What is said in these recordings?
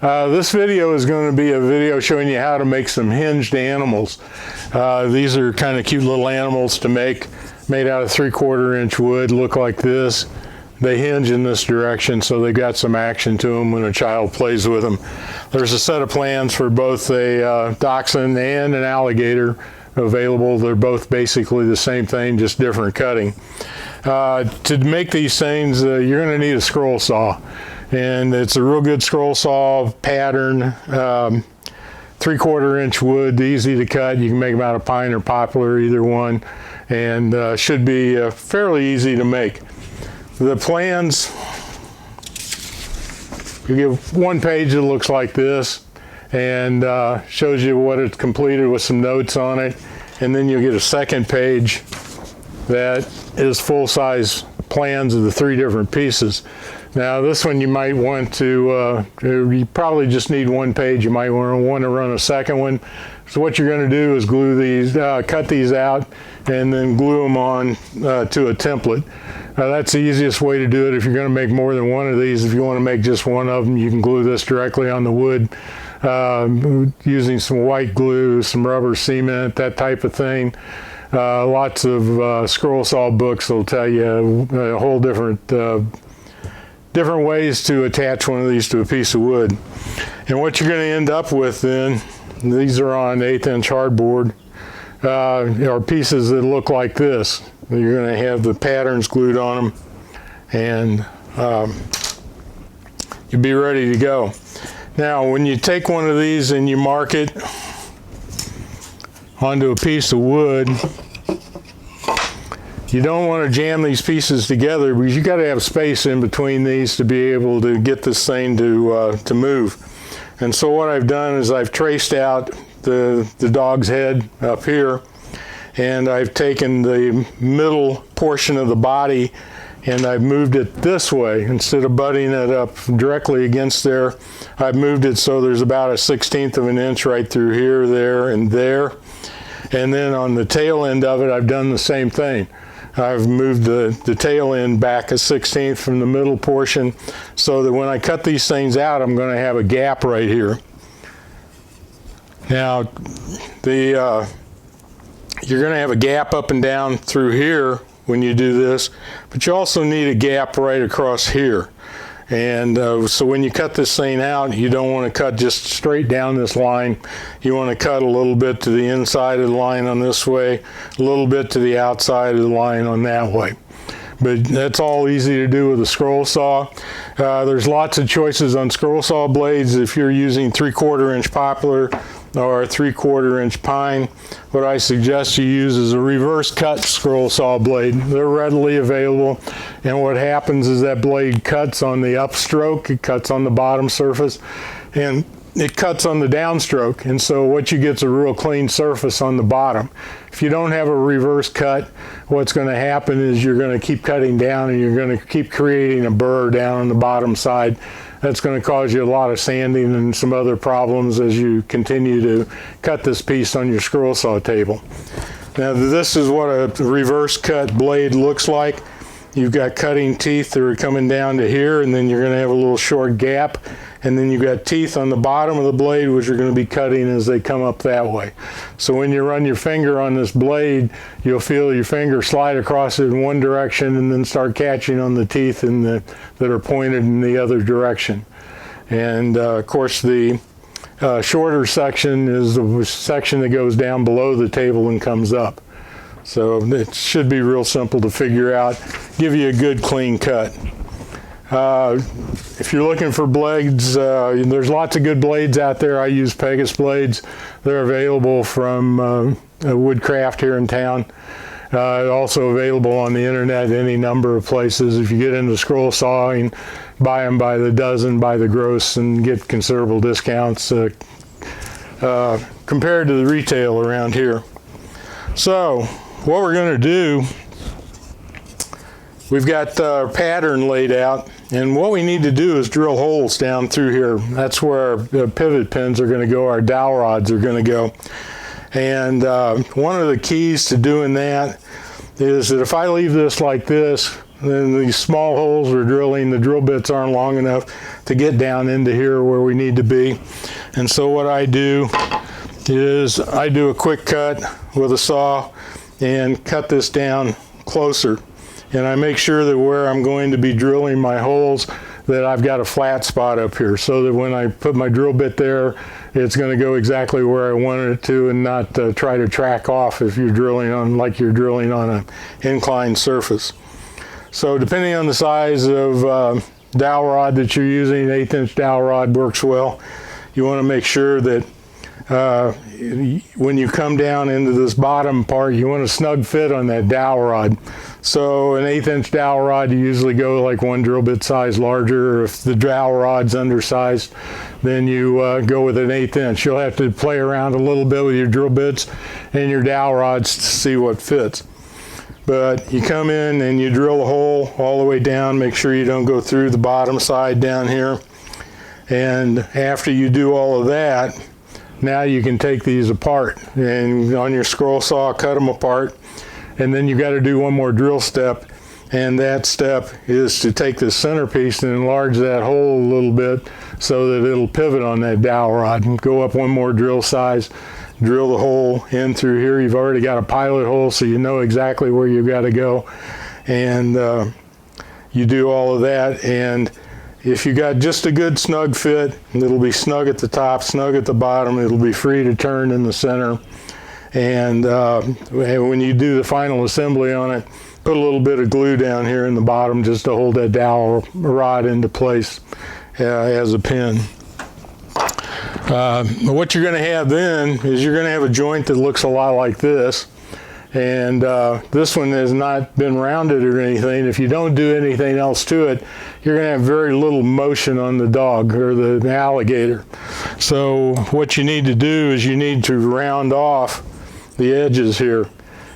This video is going to be a video showing you how to make some hinged animals. These are kind of cute little animals to make, made out of 3/4 inch wood, look like this. They hinge in this direction, so they got some action to them when a child plays with them. There's a set of plans for both a dachshund and an alligator available. They're both basically the same thing, just different cutting. To make these things, you're going to need a scroll saw. And it's a real good scroll saw pattern, 3/4 inch wood, easy to cut. You can make them out of pine or poplar, either one, and should be fairly easy to make. The plans, you get one page that looks like this and shows you what it's completed with some notes on it, and then you'll get a second page that is full-size plans of the 3 different pieces. Now this one you might want to, you probably just need one page. You might want to run a second one. So what you're going to do is glue these, cut these out, and then glue them on to a template. That's the easiest way to do it if you're going to make more than one of these. If you want to make just one of them, you can glue this directly on the wood using some white glue, some rubber cement, that type of thing. Lots of scroll saw books will tell you a whole different ways to attach one of these to a piece of wood. And what you're going to end up with then, these are on 1/8 inch hardboard, are pieces that look like this. You're going to have the patterns glued on them, and you'll be ready to go. Now when you take one of these and you mark it onto a piece of wood, you don't want to jam these pieces together because you got to have space in between these to be able to get this thing to move. And so what I've done is I've traced out the dog's head up here, and I've taken the middle portion of the body and I've moved it this way. Instead of butting it up directly against there, I've moved it so there's about a 1/16 of an inch right through here, there, and there. And then on the tail end of it, I've done the same thing. I've moved the tail end back a 1/16 from the middle portion so that when I cut these things out, I'm going to have a gap right here. Now, you're going to have a gap up and down through here when you do this, but you also need a gap right across here. And so when you cut this thing out, you don't want to cut just straight down this line. You want to cut a little bit to the inside of the line on this way, a little bit to the outside of the line on that way. But that's all easy to do with a scroll saw. There's lots of choices on scroll saw blades. If you're using 3/4 inch poplar or 3/4 inch pine, what I suggest you use is a reverse cut scroll saw blade. They're readily available, and what happens is that blade cuts on the upstroke, it cuts on the bottom surface, and it cuts on the downstroke, and so what you get is a real clean surface on the bottom. If you don't have a reverse cut, what's going to happen is you're going to keep cutting down and you're going to keep creating a burr down on the bottom side. That's going to cause you a lot of sanding and some other problems as you continue to cut this piece on your scroll saw table. Now this is what a reverse cut blade looks like. You've got cutting teeth that are coming down to here, and then you're going to have a little short gap, and then you've got teeth on the bottom of the blade which are going to be cutting as they come up that way. So when you run your finger on this blade, you'll feel your finger slide across it in one direction and then start catching on the teeth that are pointed in the other direction. And of course the shorter section is the section that goes down below the table and comes up. So it should be real simple to figure out, give you a good clean cut. If you're looking for blades, there's lots of good blades out there. I use Pegasus blades. They're available from Woodcraft here in town. Also available on the internet, any number of places. If you get into scroll sawing, buy them by the dozen, by the gross, and get considerable discounts compared to the retail around here. So what we're going to do, we've got our pattern laid out, and what we need to do is drill holes down through here. That's where our pivot pins are going to go, our dowel rods are going to go. And one of the keys to doing that is that if I leave this like this, then these small holes we're drilling, the drill bits aren't long enough to get down into here where we need to be. And so what I do is I do a quick cut with a saw and cut this down closer. And I make sure that where I'm going to be drilling my holes, that I've got a flat spot up here, so that when I put my drill bit there, it's going to go exactly where I wanted it to, and not try to track off if you're drilling on, like you're drilling on an inclined surface. So depending on the size of dowel rod that you're using, an 1/8" dowel rod works well. You want to make sure that when you come down into this bottom part, you want a snug fit on that dowel rod. So an 1/8" dowel rod, you usually go like one drill bit size larger. If the dowel rod's undersized, then you go with an 1/8". You'll have to play around a little bit with your drill bits and your dowel rods to see what fits. But you come in and you drill a hole all the way down. Make sure you don't go through the bottom side down here. And after you do all of that, now you can take these apart, and on your scroll saw cut them apart. And then you got to do one more drill step, and that step is to take the centerpiece and enlarge that hole a little bit so that it'll pivot on that dowel rod. And go up one more drill size, drill the hole in through here. You've already got a pilot hole, so you know exactly where you've got to go. And you do all of that, and if you got just a good snug fit, it'll be snug at the top, snug at the bottom. It'll be free to turn in the center. And when you do the final assembly on it, put a little bit of glue down here in the bottom just to hold that dowel rod into place as a pin. What you're going to have then is you're going to have a joint that looks a lot like this. And this one has not been rounded or anything. If you don't do anything else to it, you're going to have very little motion on the dog or the alligator. So what you need to do is you need to round off the edges here.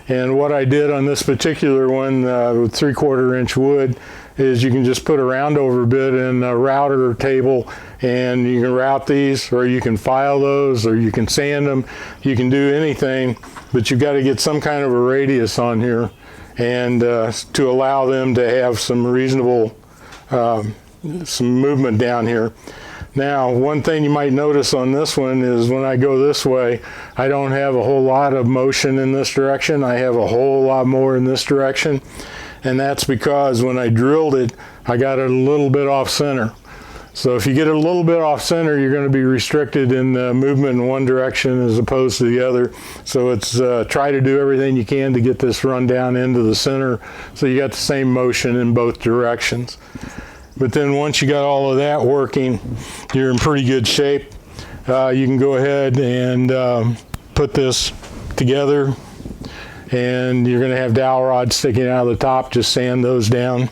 And what I did on this particular one with 3/4 inch wood is you can just put a round over bit in a router table, and you can route these, or you can file those, or you can sand them. You can do anything, but you've got to get some kind of a radius on here, and to allow them to have some reasonable some movement down here. Now, one thing you might notice on this one is when I go this way, I don't have a whole lot of motion in this direction. I have a whole lot more in this direction. And that's because when I drilled it, I got it a little bit off center. So if you get it a little bit off center, you're going to be restricted in movement in one direction as opposed to the other. So it's try to do everything you can to get this run down into the center so you got the same motion in both directions. But then once you got all of that working, you're in pretty good shape. You can go ahead and put this together, and you're going to have dowel rods sticking out of the top. Just sand those down.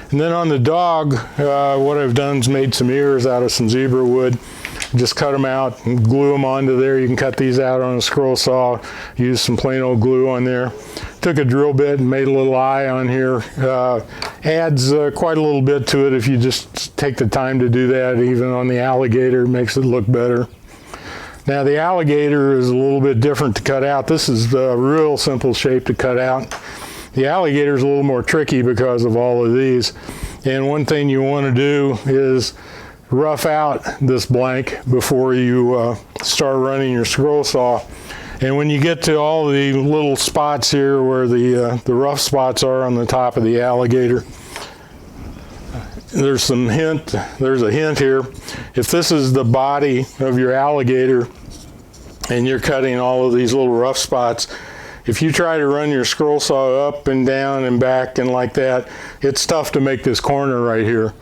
And then on the dog, what I've done is made some ears out of some zebra wood. Just cut them out and glue them onto there. You can cut these out on a scroll saw, use some plain old glue on there. Took a drill bit and made a little eye on here. Adds quite a little bit to it if you just take the time to do that. Even on the alligator, makes it look better. Now the alligator is a little bit different to cut out. This is a real simple shape to cut out. The alligator is a little more tricky because of all of these. And one thing you want to do is rough out this blank before you start running your scroll saw. And when you get to all the little spots here where the rough spots are on the top of the alligator, there's a hint here. If this is the body of your alligator and you're cutting all of these little rough spots, if you try to run your scroll saw up and down and back and like that, it's tough to make this corner right here.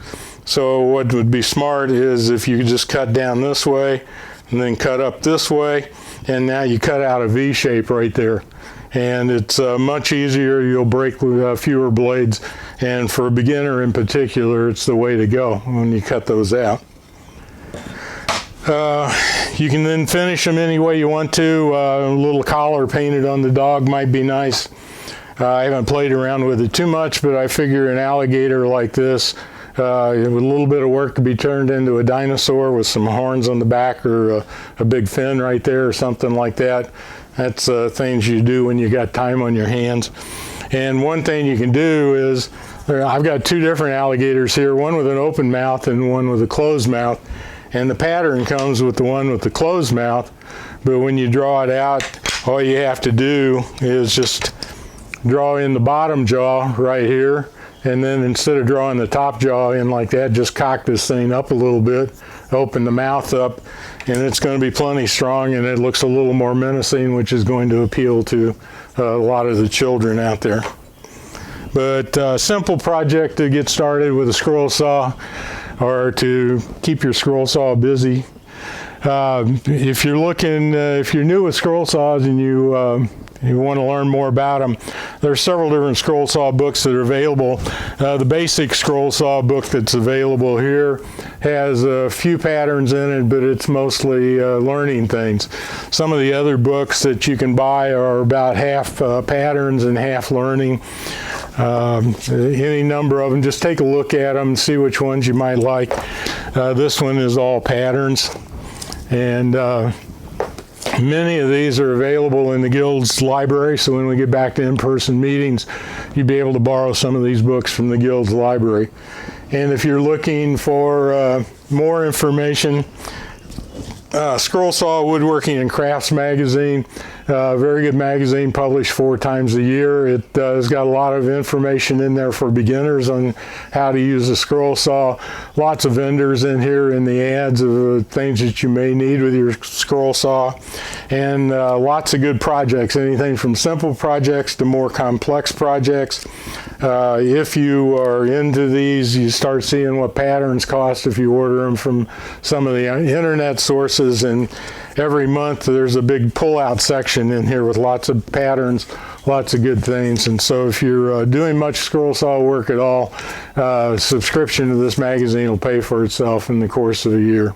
So what would be smart is if you could just cut down this way and then cut up this way, and now you cut out a V shape right there. And it's much easier. You'll break with fewer blades. And for a beginner in particular, it's the way to go when you cut those out. You can then finish them any way you want to. A little collar painted on the dog might be nice. I haven't played around with it too much, but I figure an alligator like this, with a little bit of work, to be turned into a dinosaur with some horns on the back, or a big fin right there or something like that. That's things you do when you got time on your hands. And one thing you can do is I've got two different alligators here, one with an open mouth and one with a closed mouth. And the pattern comes with the one with the closed mouth, but when you draw it out, all you have to do is just draw in the bottom jaw right here, and then instead of drawing the top jaw in like that, just cock this thing up a little bit, open the mouth up, and it's going to be plenty strong, and it looks a little more menacing, which is going to appeal to a lot of the children out there. But simple project to get started with a scroll saw, or to keep your scroll saw busy. If you're looking, if you're new with scroll saws and you want to learn more about them, there are several different scroll saw books that are available. The basic scroll saw book that's available here has a few patterns in it, but it's mostly learning things. Some of the other books that you can buy are about half patterns and half learning. Any number of them. Just take a look at them and see which ones you might like. This one is all patterns, and many of these are available in the Guild's library, so when we get back to in-person meetings, you'll be able to borrow some of these books from the Guild's library. And if you're looking for more information, Scroll Saw Woodworking and Crafts magazine, very good magazine, published 4 times a year. It has got a lot of information in there for beginners on how to use a scroll saw. Lots of vendors in here in the ads of things that you may need with your scroll saw, and lots of good projects, anything from simple projects to more complex projects. If you are into these, you start seeing what patterns cost if you order them from some of the internet sources, and every month there's a big pull-out section in here with lots of patterns, lots of good things. And so if you're doing much scroll saw work at all, subscription to this magazine will pay for itself in the course of a year.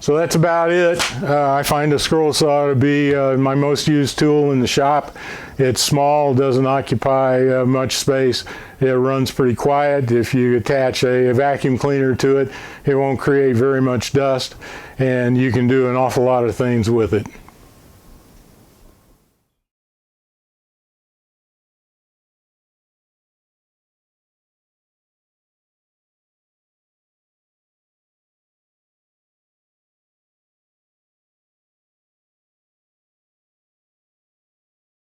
So that's about it. I find a scroll saw to be my most used tool in the shop. It's small, doesn't occupy much space. It runs pretty quiet. If you attach a vacuum cleaner to it, it won't create very much dust, and you can do an awful lot of things with it.